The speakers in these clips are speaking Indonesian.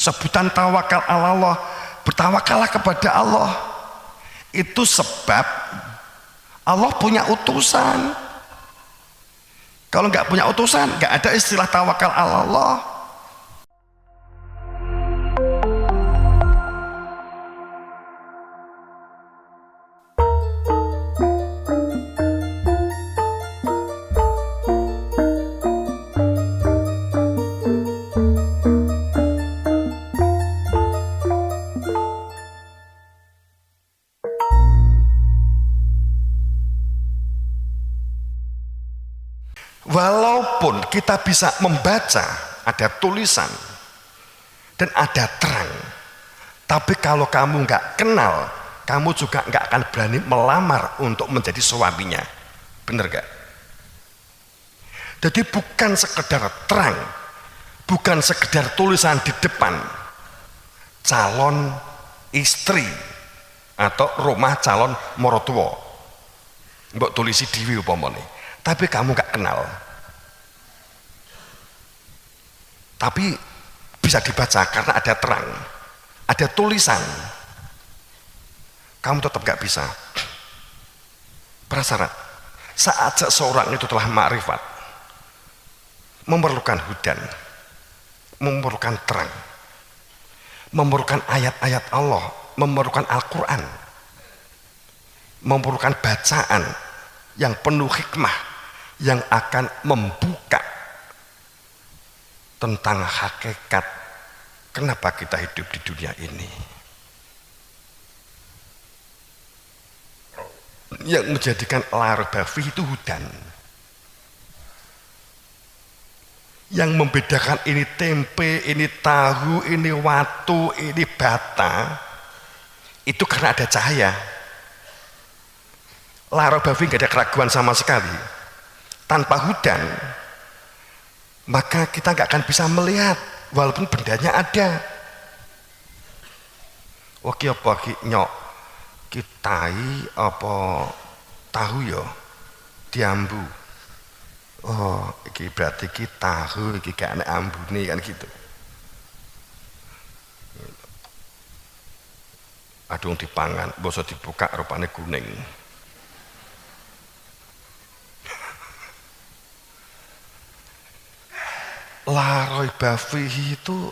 Sebutan tawakal ala Allah, bertawakallah kepada Allah. Itu sebab Allah punya utusan. Kalau nggak punya utusan, nggak ada istilah tawakal ala Allah. Walaupun kita bisa membaca, ada tulisan dan ada terang, tapi kalau kamu nggak kenal, kamu juga nggak akan berani melamar untuk menjadi suaminya. Bener gak? Jadi bukan sekedar terang, bukan sekedar tulisan di depan calon istri atau rumah calon morotuo, mbok tulisi dhewe upamane, tapi kamu nggak kenal. Tapi bisa dibaca karena ada terang, ada tulisan. Kamu tetap gak bisa. Prasyarat saat seseorang itu telah ma'rifat, memerlukan hudan, memerlukan terang, memerlukan ayat-ayat Allah, memerlukan Al-Quran, memerlukan bacaan yang penuh hikmah yang akan membuka tentang hakikat kenapa kita hidup di dunia ini. Yang menjadikan Al-Arbafi itu hudan. Yang membedakan ini tempe, ini tahu, ini watu, ini bata, itu karena ada cahaya. Al-Arbafi gak ada keraguan sama sekali. Tanpa hudan, maka kita nggak akan bisa melihat walaupun bendanya ada. Oke apa ki nyok kitai apa tahu ya diambu. Oh iki berarti ki tahu iki gak ana ambune kan gitu. Adung dipangan, boso dibuka rupane kuning. Laroi bafihi itu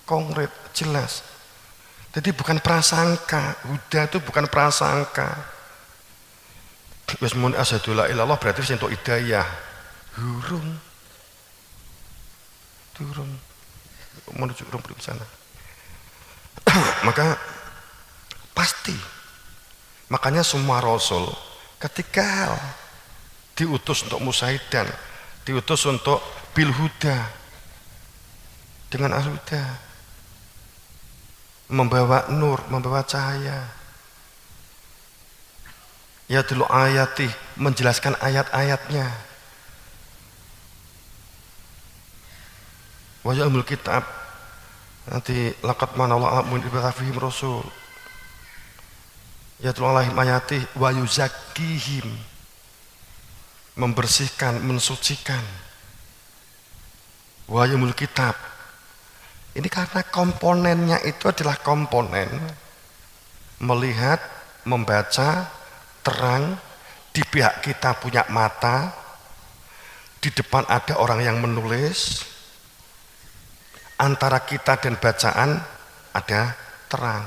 konkret, jelas. Jadi bukan prasangka, huda itu bukan prasangka. Bismillah asyhadu la ilaha illallah berarti untuk hidayah. Hurung. Turun menuju rumput sana. Maka pasti. Makanya semua rasul ketika diutus untuk musaidan, diutus untuk bil huda, dengan al-huda, membawa nur, membawa cahaya. Ya dulu ayati, menjelaskan ayat-ayatnya. Wa ya'mul kitab, nanti laqad manallahu amun ibadafihim rasul. Ya dulu alaihim ayati wa yuzakkihim, membersihkan, mensucikan. Wa ya'mul kitab, ini karena komponennya itu adalah komponen melihat, membaca, terang, di pihak kita punya mata, di depan ada orang yang menulis, antara kita dan bacaan ada terang.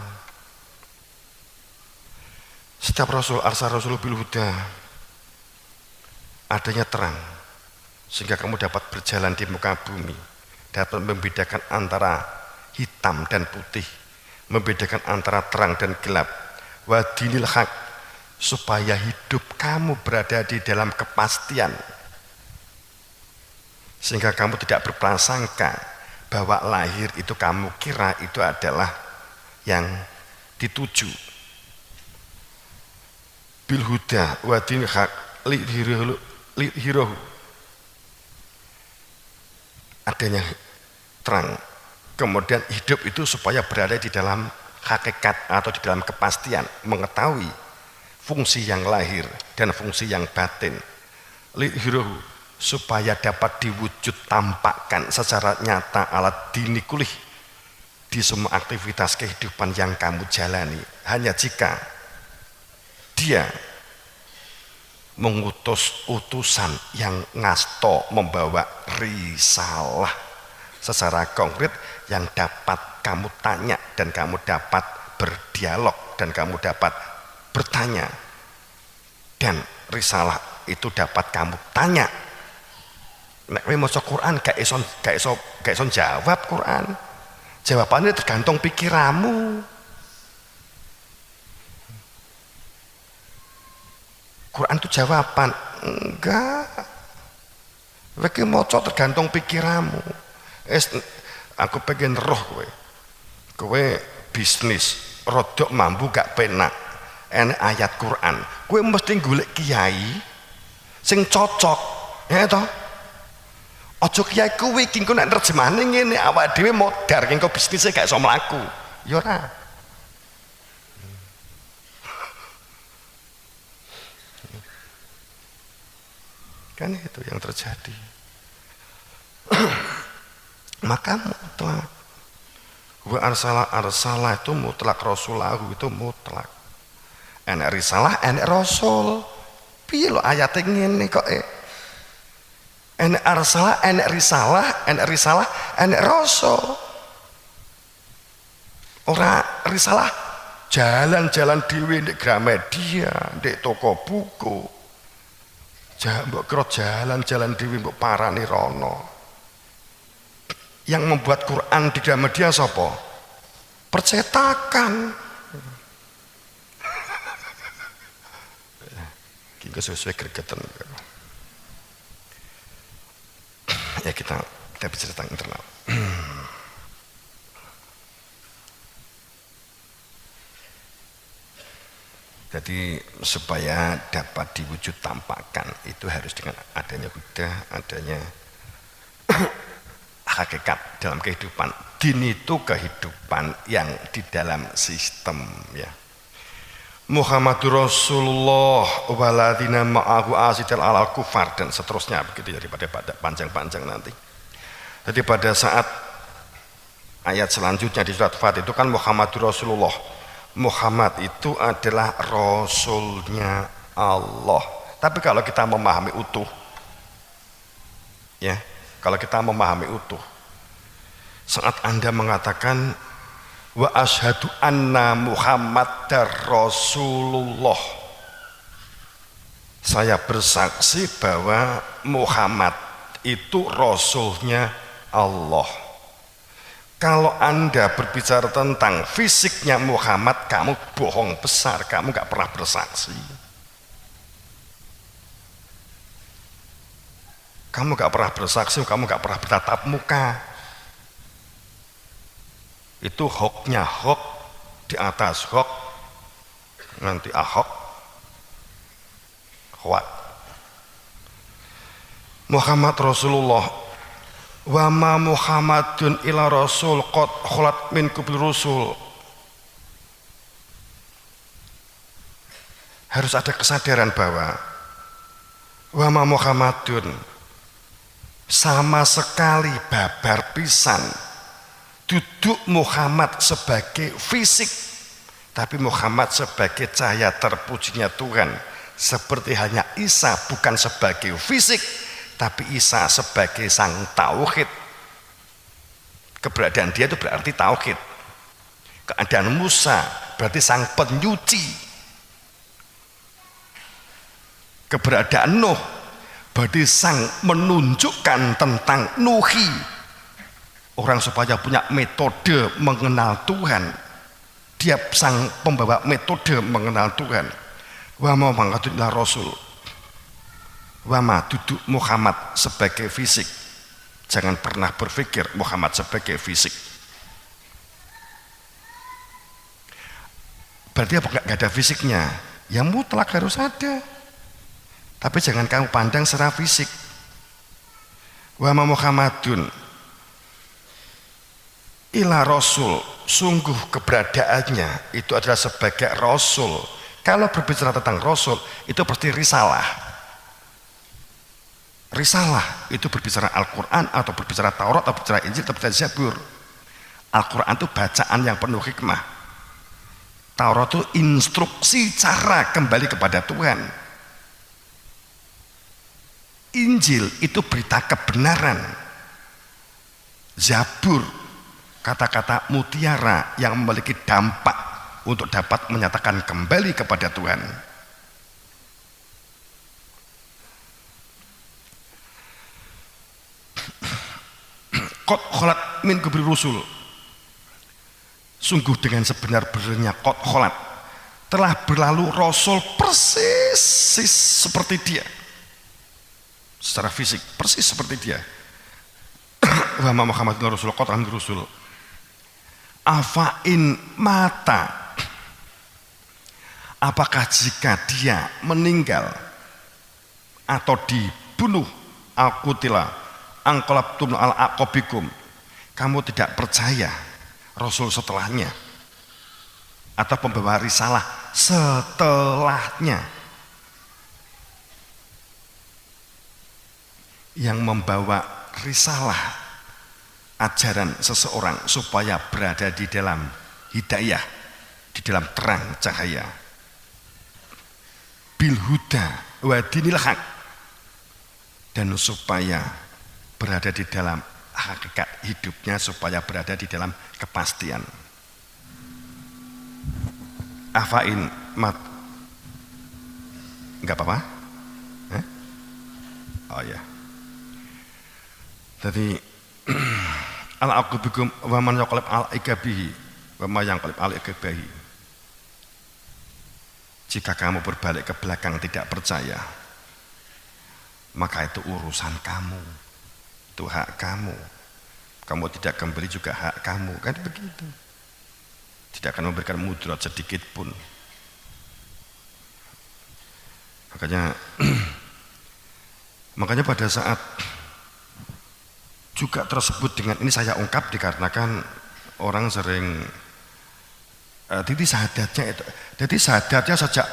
Setiap rasul, arsal rasul bil huda, adanya terang, sehingga kamu dapat berjalan di muka bumi, dapat membedakan antara hitam dan putih, membedakan antara terang dan gelap. Wa dinil haq, supaya hidup kamu berada di dalam kepastian, sehingga kamu tidak berprasangka bahwa lahir itu kamu kira itu adalah yang dituju. Bil huda wa dinil haq lidhirahu, adanya terang, kemudian hidup itu supaya berada di dalam hakikat atau di dalam kepastian, mengetahui fungsi yang lahir dan fungsi yang batin. Lidhirahu, supaya dapat diwujud tampakkan secara nyata alat dini kulih, di semua aktivitas kehidupan yang kamu jalani. Hanya jika dia mengutus utusan yang ngasto membawa risalah secara konkret yang dapat kamu tanya dan kamu dapat berdialog dan kamu dapat bertanya, dan risalah itu dapat kamu tanya. Nek kowe maca Quran gak iso jawab Quran. Jawabannya tergantung pikiranmu. Quran itu jawaban? Enggak. Kowe maca tergantung pikiranmu. Aku pengen roh kowe bisnis rodok mambu gak penak enek ayat Quran, kowe mesti golek kiai sing cocok, ya toh. Aja kiai kowe iki engko nek nerjemahane ngene awake dhewe modar engko bisnisnya gak iso mlaku. Ya ora. Kan itu yang terjadi. Maka mutlak. Wa arsalah itu mutlak, rasulahu itu mutlak. Enek risalah, enek rasul. Piye lho ayate ngene kok enek arsalah, enek risalah, enek rasul. Ora risalah jalan-jalan dhewe ndek Gramedia, ndek toko buku. Mbok kira jalan-jalan dhewe mbok parani rono. Yang membuat Quran di Gramedia sapa? Percetakan. Kita sesuai gregetan. Ya kita bicara tentang internal. Jadi supaya dapat diwujud tampakkan itu harus dengan adanya huda, adanya hakikat dalam kehidupan. Din itu kehidupan yang di dalam sistem, ya. Muhammadur Rasulullah waladina ma'ahu asital alal kufar dan seterusnya begitu ya, daripada panjang-panjang nanti. Jadi pada saat ayat selanjutnya di surat Fatih itu kan Muhammadur Rasulullah. Muhammad itu adalah Rasulnya Allah. Tapi kalau kita memahami utuh, ya, kalau kita memahami utuh, saat Anda mengatakan wa asyhadu anna Muhammadar Rasulullah, saya bersaksi bahwa Muhammad itu Rasulnya Allah. Kalau Anda berbicara tentang fisiknya Muhammad, kamu bohong besar, kamu gak pernah bersaksi. Kamu gak pernah bersaksi, kamu gak pernah bertatap muka. Itu hoknya hok, di atas hok, nanti ahok, hoak. Muhammad Rasulullah. Wa ma Muhammadun ila rasul qad khalat min qabli rusul. Harus ada kesadaran bahwa wa ma Muhammadun sama sekali babar pisan duduk Muhammad sebagai fisik, tapi Muhammad sebagai cahaya terpujinya Tuhan, seperti hanya Isa bukan sebagai fisik, tapi Isa sebagai sang tauhid. Keberadaan dia itu berarti tauhid. Keadaan Musa berarti sang penyuci. Keberadaan Nuh berarti sang menunjukkan tentang Nuhi, orang supaya punya metode mengenal Tuhan. Dia sang pembawa metode mengenal Tuhan. Wa ma mangkatullah rasul. Wama duduk Muhammad sebagai fisik. Jangan pernah berpikir Muhammad sebagai fisik. Berarti apa? Gak ada fisiknya? Ya mutlak harus ada. Tapi jangan kamu pandang secara fisik. Wama Muhammadun ila rasul, sungguh keberadaannya itu adalah sebagai rasul. Kalau berbicara tentang rasul itu pasti risalah. Risalah itu berbicara Al-Quran atau berbicara Taurat atau berbicara Injil atau berbicara Zabur. Al-Quran itu bacaan yang penuh hikmah. Taurat itu instruksi cara kembali kepada Tuhan. Injil itu berita kebenaran. Zabur kata-kata mutiara yang memiliki dampak untuk dapat menyatakan kembali kepada Tuhan. Qad khalat min qabli rusul, sungguh dengan sebenar-benarnya qad khalat, telah berlalu rasul persis seperti dia, secara fisik persis seperti dia. Wa ma Muhammadun rasul qad khalat rusul afain mata, apakah jika dia meninggal atau dibunuh, akutila angkolabtum al aqobikum, kamu tidak percaya rasul setelahnya atau pembawa risalah setelahnya yang membawa risalah ajaran seseorang supaya berada di dalam hidayah, di dalam terang cahaya, bil huda wa dinil haq, dan supaya berada di dalam hakikat hidupnya, supaya berada di dalam kepastian. Afain mat, enggak apa-apa? Oh ya. Jadi al-aqibikum wa man yaqlib al-ikabihi wa ma yanqalib al-ikabihi. Jika kamu berbalik ke belakang tidak percaya, maka itu urusan kamu, itu hak kamu. Kamu tidak kembali juga hak kamu, kan begitu. Tidak akan memberikan mudarat sedikit pun. Makanya pada saat juga tersebut dengan ini saya ungkap dikarenakan orang sering titik sahadatnya itu. Jadi sahadatnya sejak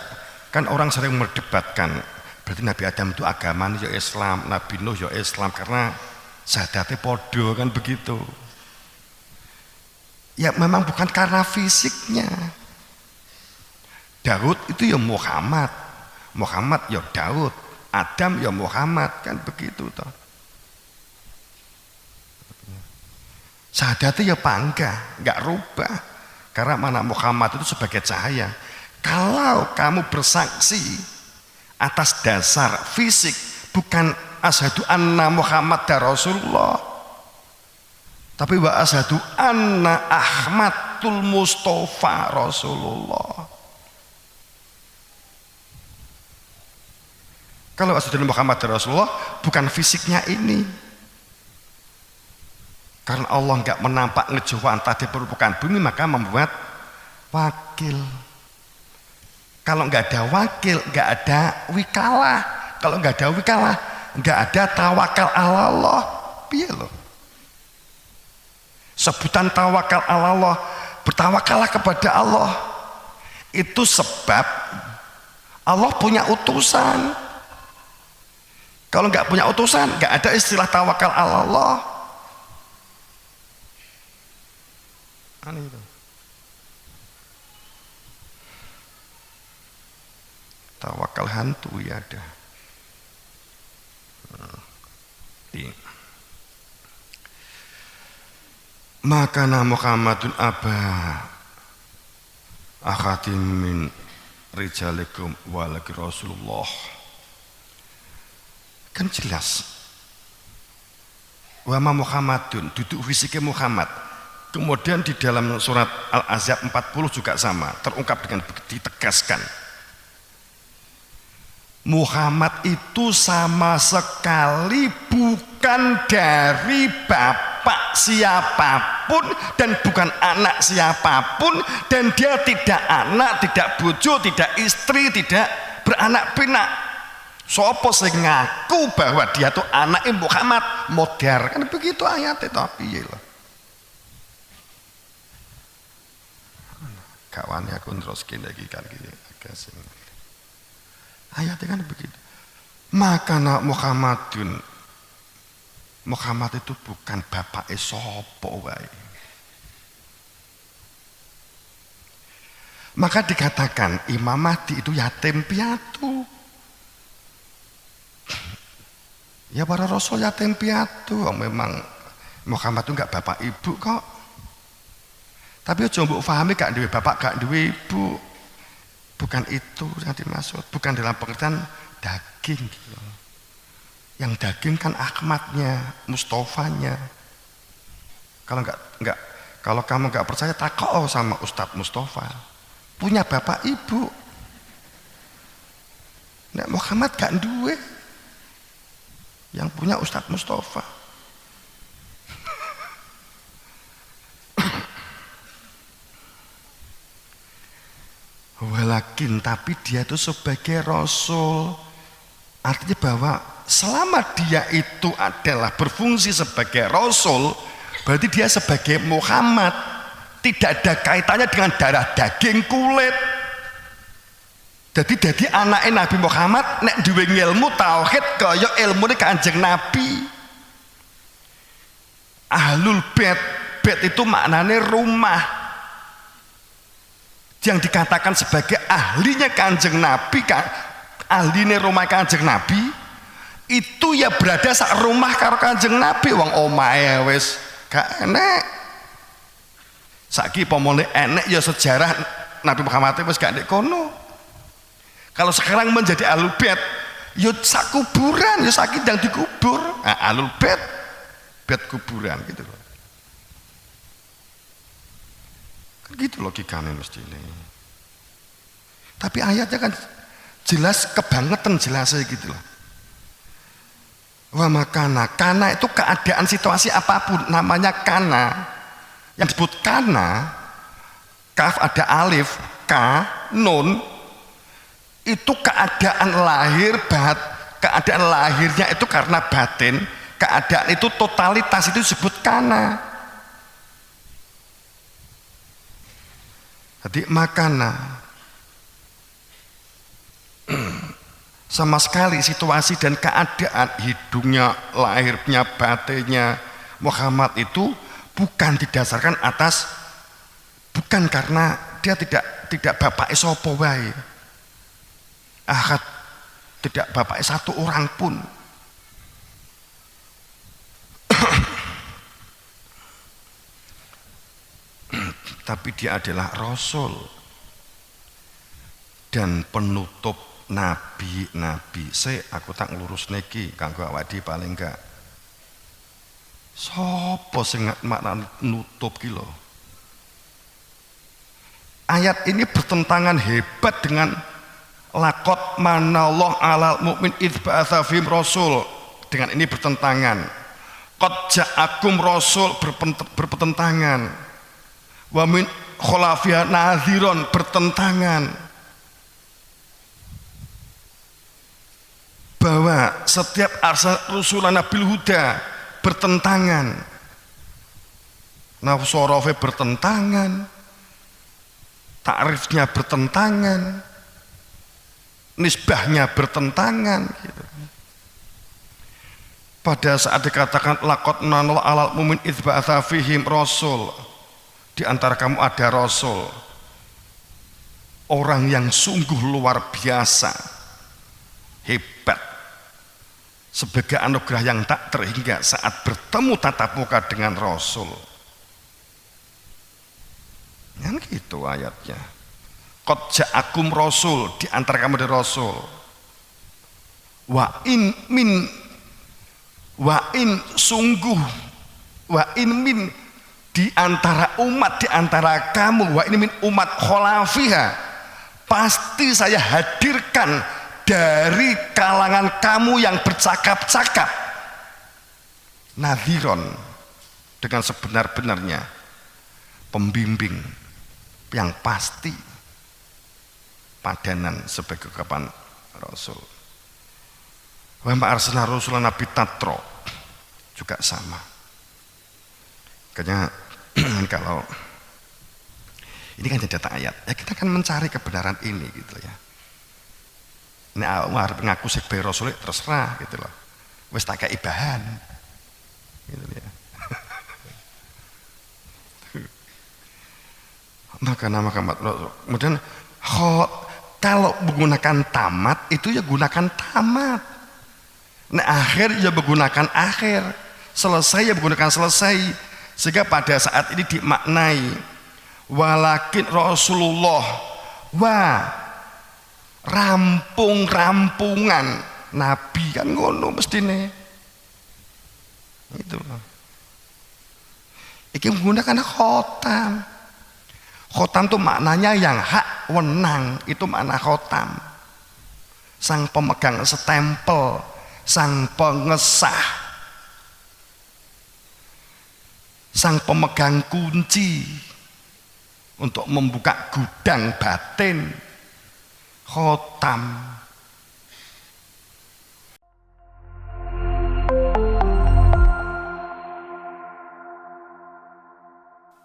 kan orang sering mendebatkan, berarti Nabi Adam itu agama ya Islam, Nabi Nuh ya Islam, karena sahadatnya podo, kan begitu. Ya memang bukan karena fisiknya. Daud itu ya Muhammad, Muhammad ya Daud, Adam ya Muhammad, kan begitu toh. Sahadatnya ya bangga, nggak rubah, karena mana Muhammad itu sebagai cahaya. Kalau kamu bersaksi atas dasar fisik, bukan asyhadu anna Muhammad Rasulullah, tapi wa asyhadu anna Ahmadul Mustafa Rasulullah. Kalau asyhadu anna Muhammad Rasulullah bukan fisiknya ini. Karena Allah nggak menampak ngejauhan tadi permukaan bumi, maka membuat wakil. Kalau nggak ada wakil, nggak ada wikalah. Kalau nggak ada wikalah, nggak ada tawakal ala Allah. Piye loh? Sebutan tawakal ala Allah, bertawakallah kepada Allah. Itu sebab Allah punya utusan. Kalau nggak punya utusan, nggak ada istilah tawakal ala Allah. Aneh itu. Tawakal hantu ya ada. Makana Muhammadun aba akhatim min rijalikum walaki Rasulullah. Kan jelas. Wa ma Muhammadun, duduk fisiknya Muhammad. Kemudian di dalam surat Al-Ahzab 40 juga sama, terungkap dengan begitu ditegaskan. Muhammad itu sama sekali bukan dari bapak siapapun dan bukan anak siapapun, dan dia tidak anak, tidak bojo, tidak istri, tidak beranak pinak. Sopo sing ngaku bahwa dia tuh anak Muhammad modern, kan begitu ayatnya. Tapi ya kawan aku terus lagi kan gitu agak sing ayatnya kan begitu. Maka Muhammad itu bukan bapak sopo wae. Maka dikatakan Imam Mahdi itu yatim piatu. Ya para rasul yatim piatu. Memang Muhammad itu enggak bapak ibu kok. Tapi aja mbok pahami gak duwe bapak gak duwe ibu. Bukan itu yang dimaksud, bukan dalam pengertian daging gitu. Yang daging kan Ahmadnya, Mustofanya. Kalau kamu nggak percaya takut sama Ustadz Mustafa. Punya bapak ibu. Nek Muhammad gak duwe. Yang punya Ustadz Mustafa. Walakin tapi dia itu sebagai rasul, artinya bahwa selama dia itu adalah berfungsi sebagai rasul, berarti dia sebagai Muhammad, tidak ada kaitannya dengan darah daging kulit. Jadi anaknya Nabi Muhammad nek duwe ilmu tauhid kaya ilmune Kanjeng Nabi. Ahlul bait, bait itu maknanya rumah. Yang dikatakan sebagai ahlinya Kanjeng Nabi, ahlinya rumah Kanjeng Nabi, itu ya berada sak rumah karo Kanjeng Nabi. Wong omahe wis gak enek. Saiki pomone enek ya sejarah Nabi Muhammad wis gak ndek kono. Kalau sekarang menjadi ahlul bait, ya sak kuburan, ya saiki ndang dikubur. Nah, ahlul bait, bait kuburan gitu loh. Gitu logikanya mestinya. Tapi ayatnya kan jelas kebangetan jelasnya gitu loh. Wa makana, kana itu keadaan situasi apapun namanya kana. Yang disebut kana, kaf ada alif, ka, nun, itu keadaan lahir keadaan lahirnya itu karena batin, keadaan itu totalitas itu disebut kana. Jadi makana sama sekali situasi dan keadaan hidungnya, lahirnya, batinnya Muhammad itu bukan didasarkan atas, bukan karena dia tidak bapak sapa wae. Ahad, tidak bapak satu orang pun. Tapi dia adalah rasul dan penutup nabi-nabi. Aku tak nglurus niki kanggo awake paling enggak. Sopo sing makna nutup ki lho? Ayat ini bertentangan hebat dengan laqad manallahu alal mukmin idz ba'atsa fihim rasul. Dengan ini bertentangan. Qad ja'akum rasul bertentangan. Wa min khulafiha nadhiron bertentangan. Bahwa setiap rusulana bil huda bertentangan. Nafsorofe bertentangan, ta'rifnya bertentangan, nisbahnya bertentangan gitu. Pada saat dikatakan laqad manallahu alal mu'min idz ba'atsa fihim rasul, di antara kamu ada rasul, orang yang sungguh luar biasa, hebat, sebagai anugerah yang tak terhingga saat bertemu tatap muka dengan rasul. Yang gitu ayatnya. Qad ja'akum rasul, di antara kamu ada rasul. Wa in sungguh, wa in min, di antara umat, di antara kamu, wa ini min umat kholafiha, pasti saya hadirkan dari kalangan kamu yang bercakap-cakap, nadhiron, dengan sebenar-benarnya pembimbing yang pasti, padanan sebagai kapan rasul. Wa ma arsalna rasulan nabi tatro, juga sama. Kayaknya kalau ini kan data ayat, ya kita akan mencari kebenaran ini gitu ya. Ini harus ngaku sebagai rasul terserah gitu loh. Wis tak kei bahan. Gitu ya. Maka nama kamat. Kemudian kalau menggunakan tamat itu ya gunakan tamat. Nah akhir ya menggunakan akhir. Selesai ya menggunakan selesai. Sehingga pada saat ini dimaknai walakin Rasulullah rampungan Nabi kan ngono mestine. Itu. Iki menggunakan khotam. Khotam itu maknanya yang hak wenang, itu makna khotam. Sang pemegang stempel, sang pengesah, sang pemegang kunci untuk membuka gudang batin. Khotam.